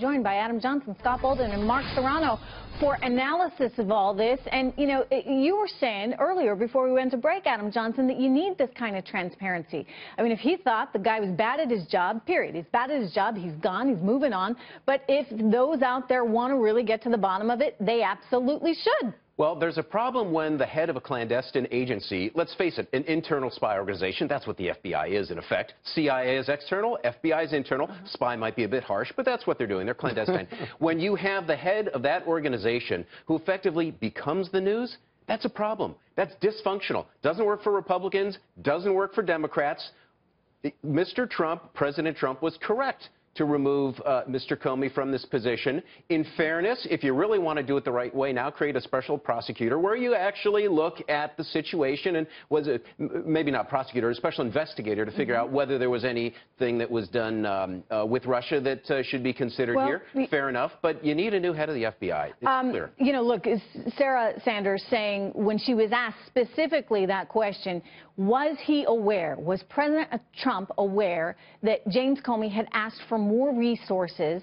Joined by Adam Johnson, Scott Bolden, and Mark Serrano for analysis of all this. And, you know, you were saying earlier before we went to break, Adam Johnson, that you need this kind of transparency. I mean, if he thought the guy was bad at his job, period. He's bad at his job. He's gone. He's moving on. But if those out there want to really get to the bottom of it, they absolutely should. Well, there's a problem when the head of a clandestine agency, let's face it, an internal spy organization, that's what the FBI is in effect. CIA is external, FBI is internal. Spy might be a bit harsh, but that's what they're doing. They're clandestine. When you have the head of that organization who effectively becomes the news, that's a problem. That's dysfunctional. Doesn't work for Republicans, doesn't work for Democrats. Mr. Trump, President Trump, was correct to remove Mr. Comey from this position. In fairness, if you really want to do it the right way, now create a special prosecutor where you actually look at the situation and was it maybe not prosecutor, a special investigator to figure out whether there was anything that was done with Russia that should be considered here. Fair enough, but you need a new head of the FBI. It's clear. You know, look, Sarah Sanders saying when she was asked specifically that question, was he aware, was President Trump aware that James Comey had asked for more resources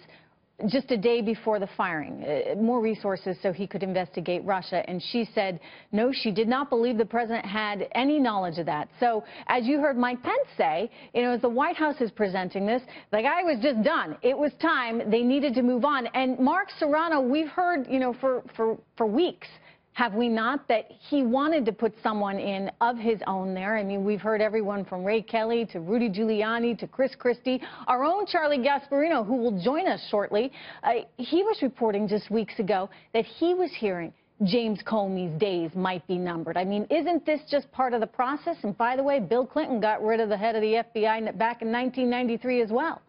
just a day before the firing, more resources so he could investigate Russia? And she said, no, she did not believe the president had any knowledge of that. So as you heard Mike Pence say, you know, as the White House is presenting this, the guy was just done. It was time. They needed to move on. And Mark Serrano, we've heard, you know, for weeks, have we not, that he wanted to put someone in of his own there? I mean, we've heard everyone from Ray Kelly to Rudy Giuliani to Chris Christie. Our own Charlie Gasparino, who will join us shortly, he was reporting just weeks ago that he was hearing James Comey's days might be numbered. I mean, isn't this just part of the process? And by the way, Bill Clinton got rid of the head of the FBI back in 1993 as well.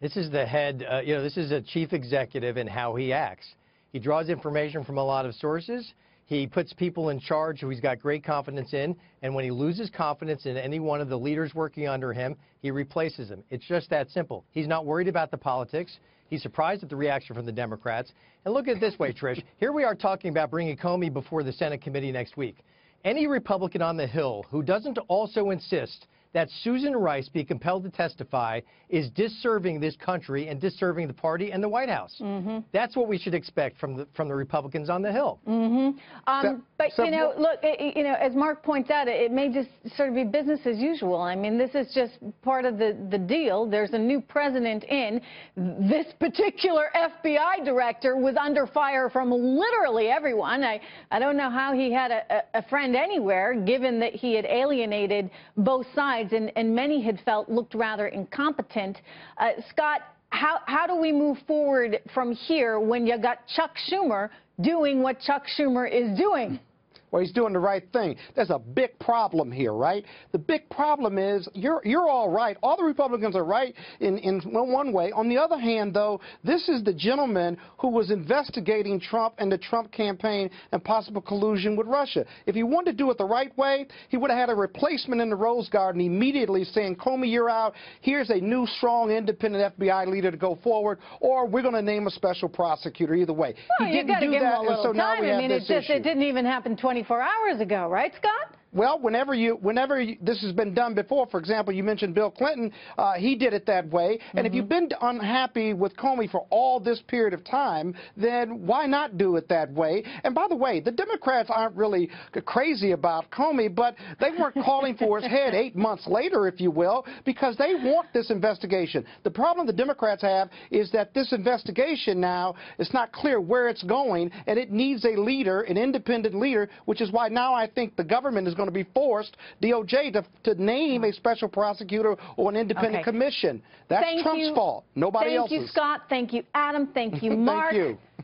This is the head, you know, this is a chief executive and how he acts. He draws information from a lot of sources. He puts people in charge who he's got great confidence in, and when he loses confidence in any one of the leaders working under him, he replaces them. It's just that simple. He's not worried about the politics. He's surprised at the reaction from the Democrats. And look at it this way, Trish. Here we are talking about bringing Comey before the Senate committee next week. Any Republican on the Hill who doesn't also insist that Susan Rice be compelled to testify is disserving this country and disserving the party and the White House. That's what we should expect from the Republicans on the Hill. But, you know, look, you know, as Mark points out, it may just sort of be business as usual. I mean, this is just part of the deal. There's a new president in. This particular FBI director was under fire from literally everyone. I don't know how he had a friend anywhere, given that he had alienated both sides. And many had felt looked rather incompetent. Scott, how do we move forward from here when you got Chuck Schumer doing what Chuck Schumer is doing? Well, he's doing the right thing. There's a big problem here, right? The big problem is you're all right. All the Republicans are right in one way. On the other hand, though, this is the gentleman who was investigating Trump and the Trump campaign and possible collusion with Russia. If he wanted to do it the right way, he would have had a replacement in the Rose Garden immediately saying, Comey, you're out. Here's a new, strong, independent FBI leader to go forward, or we're going to name a special prosecutor. Either way. Well, he didn't do that, and so now we have this issue. It didn't even happen 24 hours ago, right, Scott? Well, whenever this has been done before, for example, you mentioned Bill Clinton, he did it that way. And if you've been unhappy with Comey for all this period of time, then why not do it that way? And by the way, the Democrats aren't really crazy about Comey, but they weren't calling for his head 8 months later, if you will, because they want this investigation. The problem the Democrats have is that this investigation now, it's not clear where it's going, and it needs a leader, an independent leader, which is why now I think the government is going to be forced, DOJ, to name a special prosecutor or an independent commission. That's Trump's fault, nobody else's. Thank you, Scott. Thank you, Adam. Thank you, Mark. Thank you.